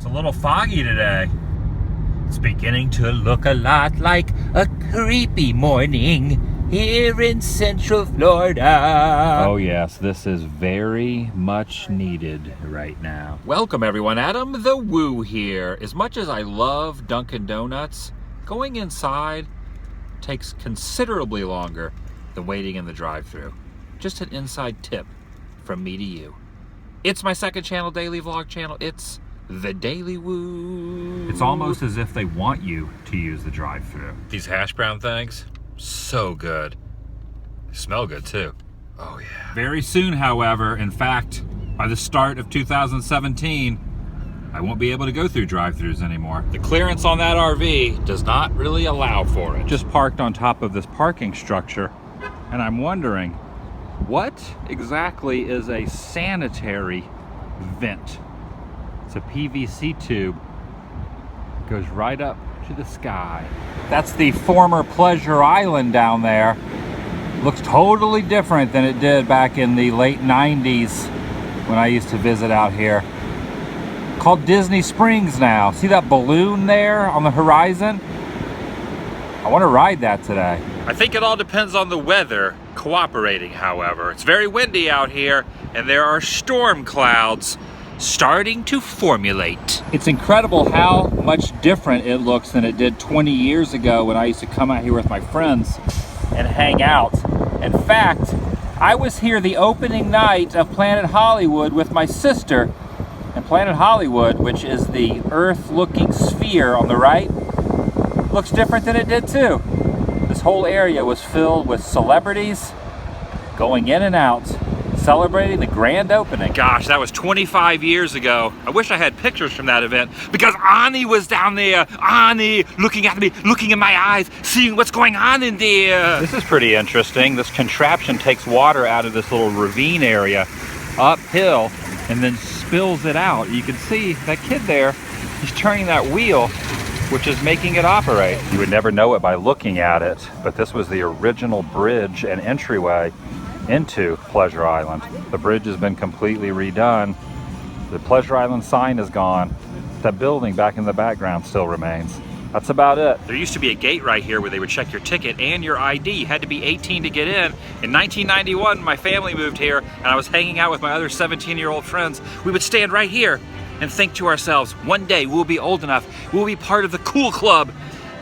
It's a little foggy today. It's beginning to look a lot like a creepy morning here in Central Florida. Oh yes, this is very much needed right now. Welcome everyone, Adam the Woo here. As much as I love Dunkin' Donuts, going inside takes considerably longer than waiting in the drive-thru. Just an inside tip from me to you. It's my second channel, daily vlog channel. It's TheDailyWoo. It's almost as if they want you to use the drive-thru. These hash brown things, so good. They smell good too. Oh yeah. Very soon, however, in fact, by the start of 2017, I won't be able to go through drive-thrus anymore. The clearance on that RV does not really allow for it. Just parked on top of this parking structure, and I'm wondering, what exactly is a sanitary vent? It's a PVC tube. It goes right up to the sky. That's the former Pleasure Island down there. Looks totally different than it did back in the late 90s when I used to visit out here. Called Disney Springs now. See that balloon there on the horizon? I want to ride that today. I think it all depends on the weather cooperating, however. It's very windy out here, and there are storm clouds starting to formulate. It's incredible how much different it looks than it did 20 years ago when I used to come out here with my friends and hang out. In fact, I was here the opening night of Planet Hollywood with my sister. And Planet Hollywood, which is the Earth-looking sphere on the right, looks different than it did too. This whole area was filled with celebrities going in and out, celebrating the grand opening. Gosh, that was 25 years ago. I wish I had pictures from that event because Ani was down there. Ani looking at me, looking in my eyes, seeing what's going on in there. This is pretty interesting. This contraption takes water out of this little ravine area uphill and then spills it out. You can see that kid there, he's turning that wheel, which is making it operate. You would never know it by looking at it, but this was the original bridge and entryway into Pleasure Island. The bridge has been completely redone. The Pleasure Island sign is gone. That building back in the background still remains. That's about it. There used to be a gate right here where they would check your ticket and your ID. You had to be 18 to get in. In 1991, my family moved here and I was hanging out with my other 17-year-old friends. We would stand right here and think to ourselves, one day we'll be old enough, we'll be part of the cool club,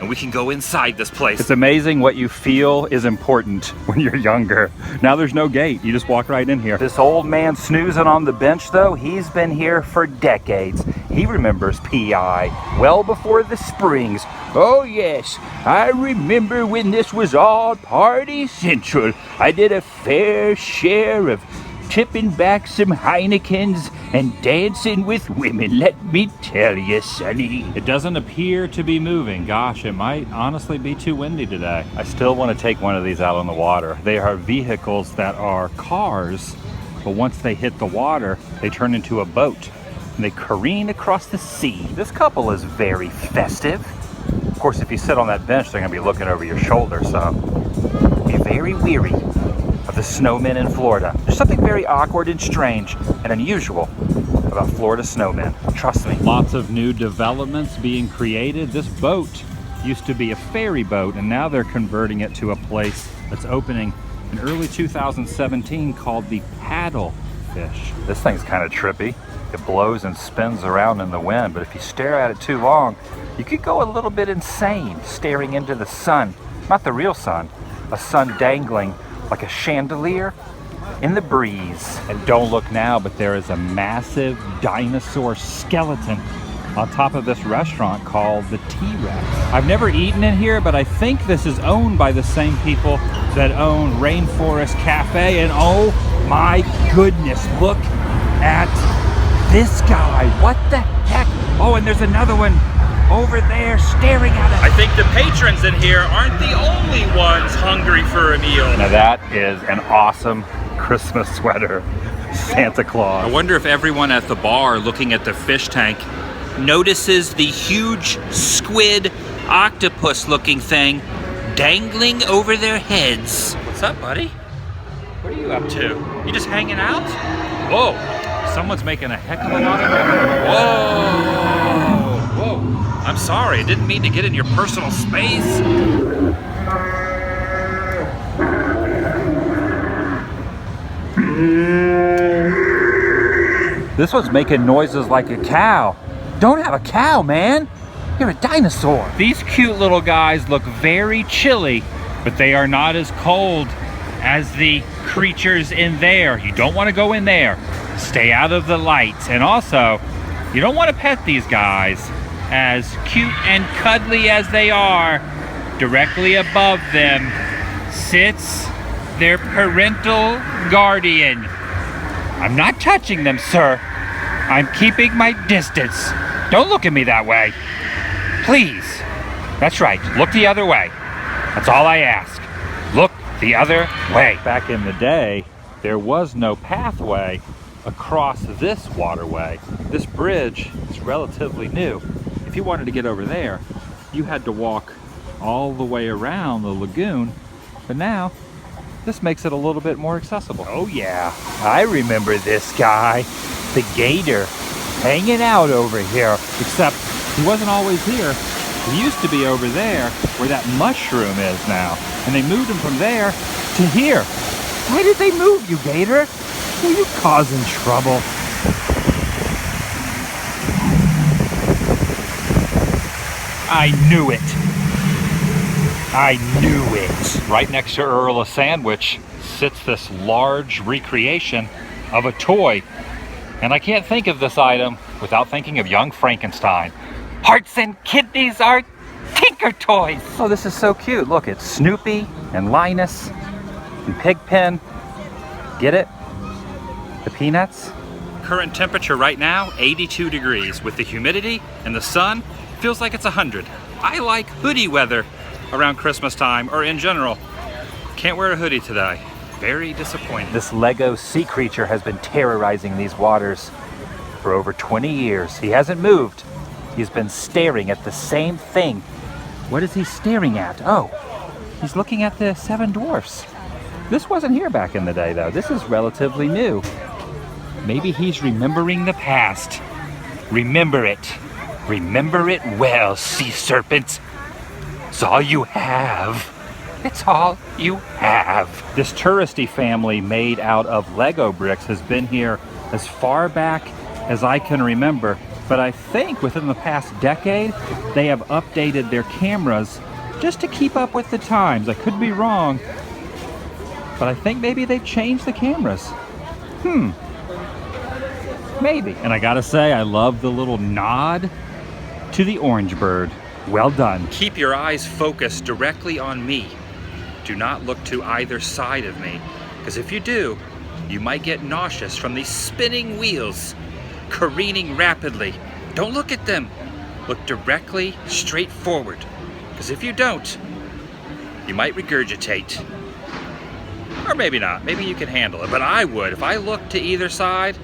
and we can go inside this place. It's amazing what you feel is important when you're younger. Now there's no gate, you just walk right in here. This old man snoozing on the bench though, he's been here for decades. He remembers PI well before the Springs. Oh yes, I remember when this was all party central. I did a fair share of tipping back some Heinekens and dancing with women, let me tell you, sonny. It doesn't appear to be moving. Gosh, it might honestly be too windy today. I still want to take one of these out on the water. They are vehicles that are cars, but once they hit the water, they turn into a boat and they careen across the sea. This couple is very festive. Of course, if you sit on that bench, they're gonna be looking over your shoulder, so be very weary of the snowmen in Florida. There's something very awkward and strange and unusual about Florida snowmen. Trust me. Lots of new developments being created. This boat used to be a ferry boat, and now they're converting it to a place that's opening in early 2017 called the Paddle Fish. This thing's kind of trippy. It blows and spins around in the wind, but if you stare at it too long, you could go a little bit insane staring into the sun. Not the real sun, a sun dangling like a chandelier in the breeze. And don't look now, but there is a massive dinosaur skeleton on top of this restaurant called the T-Rex. I've never eaten in here, but I think this is owned by the same people that own Rainforest Cafe. And oh my goodness, look at this guy. What the heck? Oh, and there's another one over there staring at us. I think the patrons in here aren't the only ones hungry for a meal. Now that is an awesome Christmas sweater, Santa Claus. I wonder if everyone at the bar looking at the fish tank notices the huge squid octopus looking thing dangling over their heads. What's up, buddy? What are you up to? You just hanging out? Whoa, someone's making a heck of a lot of noise. Whoa! sorry, I didn't mean to get in your personal space. This one's making noises like a cow. Don't have a cow, man. You're a dinosaur. These cute little guys look very chilly, but they are not as cold as the creatures in there. You don't want to go in there. Stay out of the light. And also, you don't want to pet these guys. As cute and cuddly as they are, directly above them sits their parental guardian. I'm not touching them, sir. I'm keeping my distance. Don't look at me that way. Please. That's right. Look the other way. That's all I ask. Look the other way. Back in the day, there was no pathway across this waterway. This bridge is relatively new. If you wanted to get over there, you had to walk all the way around the lagoon, but now this makes it a little bit more accessible. Oh yeah, I remember this guy, the gator, hanging out over here. Except he wasn't always here. He used to be over there where that mushroom is now. And they moved him from there to here. Why did they move you, gator? Were you causing trouble? I knew it. I knew it. Right next to Earl of Sandwich sits this large recreation of a toy. And I can't think of this item without thinking of young Frankenstein. Hearts and kidneys are Tinker Toys. Oh, this is so cute. Look, it's Snoopy and Linus and Pigpen. Get it? The Peanuts? Current temperature right now, 82 degrees. With the humidity and the sun, feels like it's 100. I like hoodie weather around Christmas time, or in general. Can't wear a hoodie today. Very disappointing. This Lego sea creature has been terrorizing these waters for over 20 years. He hasn't moved. He's been staring at the same thing. What is he staring at? Oh, he's looking at the Seven Dwarfs. This wasn't here back in the day, though. This is relatively new. Maybe he's remembering the past. Remember it. Remember it well, sea serpent. It's all you have. It's all you have. This touristy family made out of Lego bricks has been here as far back as I can remember. But I think within the past decade, they have updated their cameras just to keep up with the times. I could be wrong, but I think maybe they've changed the cameras. Maybe. And I gotta say, I love the little nod to the orange bird. Well done. Keep your eyes focused directly on me. Do not look to either side of me, because if you do, you might get nauseous from these spinning wheels careening rapidly. Don't look at them. Look directly straight forward, because if you don't, you might regurgitate. Or maybe not. Maybe you can handle it, but I would. If I looked to either side,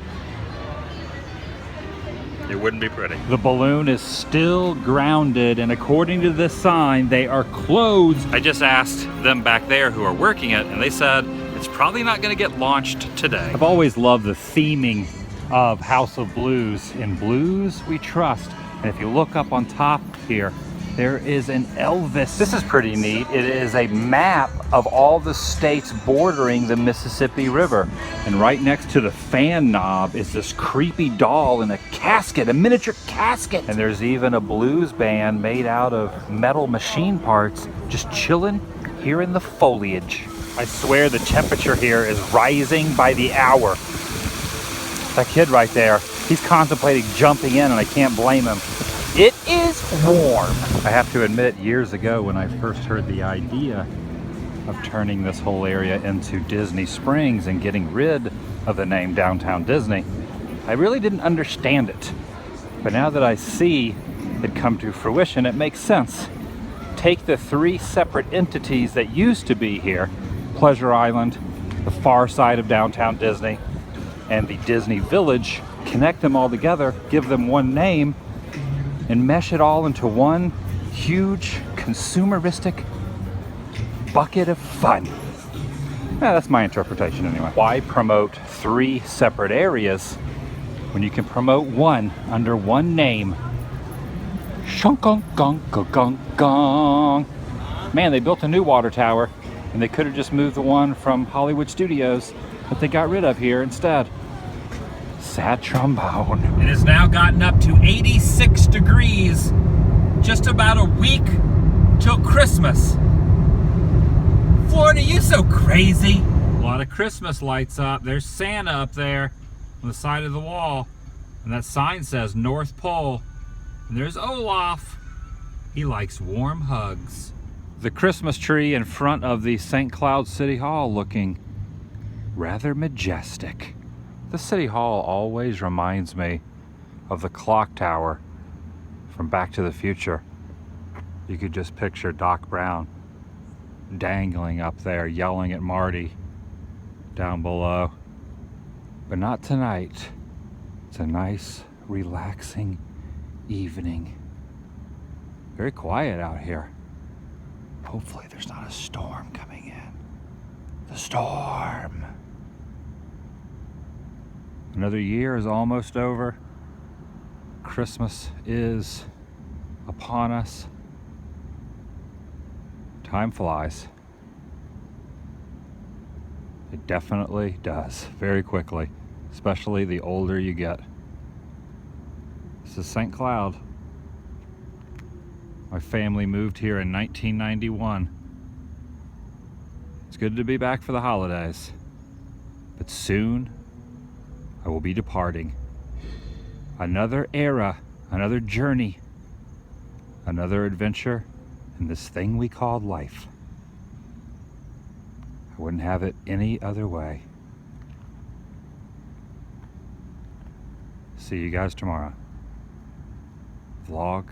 it wouldn't be pretty. The balloon is still grounded, and according to this sign, they are closed. I just asked them back there who are working it, and they said it's probably not going to get launched today. I've always loved the theming of House of Blues. In Blues We Trust. And if you look up on top here, there is an Elvis. This is pretty neat. It is a map of all the states bordering the Mississippi River. And right next to the fan knob is this creepy doll in a casket, a miniature casket. And there's even a blues band made out of metal machine parts, just chilling here in the foliage. I swear the temperature here is rising by the hour. That kid right there, he's contemplating jumping in, and I can't blame him. It is warm. I have to admit, years ago when I first heard the idea of turning this whole area into Disney Springs and getting rid of the name Downtown Disney, I really didn't understand it. But now that I see it come to fruition, it makes sense. Take the three separate entities that used to be here, Pleasure Island, the far side of Downtown Disney, and the Disney Village, connect them all together, give them one name, and mesh it all into one huge consumeristic bucket of fun. Yeah, that's my interpretation anyway. Why promote three separate areas when you can promote one under one name? Shunk gong gong gong gong. Man, they built a new water tower, and they could have just moved the one from Hollywood Studios that they got rid of here instead. Sad trombone. It has now gotten up to 86 degrees. Just about a week till Christmas. Florida, you so crazy. A lot of Christmas lights up. There's Santa up there on the side of the wall. And that sign says North Pole. And there's Olaf. He likes warm hugs. The Christmas tree in front of the St. Cloud City Hall looking rather majestic. The City Hall always reminds me of the clock tower from Back to the Future. You could just picture Doc Brown dangling up there, yelling at Marty down below. But not tonight. It's a nice, relaxing evening. Very quiet out here. Hopefully there's not a storm coming in. The storm. Another year is almost over. Christmas is upon us. Time flies. It definitely does, very quickly, especially the older you get. This is St. Cloud. My family moved here in 1991. It's good to be back for the holidays, but soon I will be departing. Another era, another journey, another adventure in this thing we called life. I wouldn't have it any other way. See you guys tomorrow. Vlog